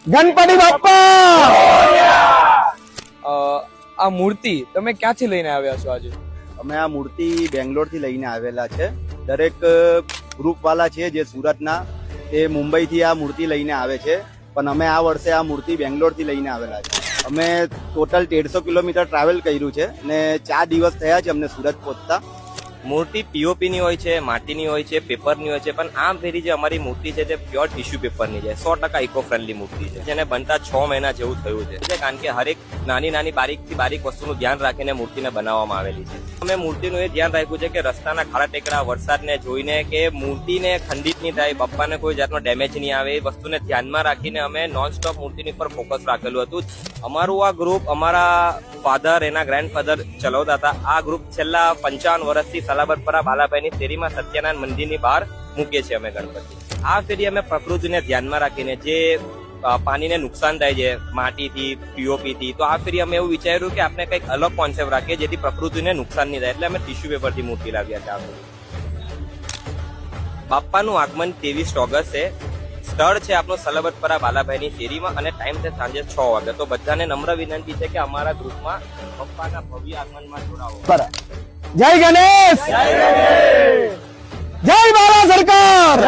ગણપતિ બાપ્પા। આ મૂર્તિ તમે ક્યાંથી લઈને આવ્યા છો આજે? અમે આ મૂર્તિ બેંગ્લોર થી લઈને આવેલા છે। દરેક ગ્રુપ વાળા છે જે સુરતના તે મુંબઈ થી આ મૂર્તિ લઈને આવે છે, પણ અમે આ વર્ષે આ મૂર્તિ બેંગ્લોર થી લઈને આવેલા છે। અમે ટોટલ 150 કિલોમીટર ટ્રાવેલ કર્યું છે ને 4 દિવસ થયા છે અમને સુરત પહોંચતા। મૂર્તિ પીઓપી ની હોય છે, માટીની હોય છે, પેપરની હોય છે, પણ આ ફેરી જે અમારી મૂર્તિ છે તે પ્યોર ટિશ્યુ પેપરની છે। 100% ઇકો ફ્રેન્ડલી મૂર્તિ છે, જેને બનતા 6 મહિના જેવું થયું છે, કારણ કે હરેક નાની નાની બારીક થી બારીક વસ્તુનું ધ્યાન રાખીને મૂર્તિને બનાવવામાં આવેલી છે। અમે મૂર્તિનું એ ધ્યાન રાખ્યું છે કે રસ્તાના ખાડા ટેકરા વરસાદને જોઈને કે મૂર્તિને ખંડિત નહીં થાય, બાપ્પાને કોઈ જાતનો ડેમેજ નહીં આવે, એ વસ્તુને ધ્યાનમાં રાખીને અમે નોન સ્ટોપ મૂર્તિની પર ફોકસ રાખેલું હતું। અમારું આ ગ્રુપ અમારા ફાધર એના ગ્રેન્ડફાધર ચલાવતા હતા। આ ગ્રુપ છેલ્લા 55 વર્ષથી સલાબતપરા બાલાભાઈની શેરીમાં સત્યનારાયણ મંદિરની બહાર મૂકીએ છીએ અમે ગણપતિ। આ ફેરી અમે પ્રકૃતિને ધ્યાનમાં રાખીને જે પાણીને નુકસાન થાય છે માટીથી, પીઓપી થી, તો આ ફેરી અમે એવું વિચાર્યું કે આપણે કંઈક અલગ કોન્સેપ્ટ રાખીએ જેથી પ્રકૃતિને નુકસાન નહીં થાય, એટલે અમે ટિશ્યુ પેપરથી મૂર્તિ લાવ્યા છે। આ બાપ્પાનું આગમન 23 ઓગસ્ટ છે। સ્થળ છે આપણો સલાબતપરા બાલાભાઈની શેરીમાં અને ટાઈમ છે સાંજે 6 વાગે। તો બધાને નમ્ર વિનંતી છે કે અમારા ગ્રુપમાં બાપ્પાના ભવ્ય આગમનમાં જોડાવો। જય ગણેશ, જય ભારત સરકાર।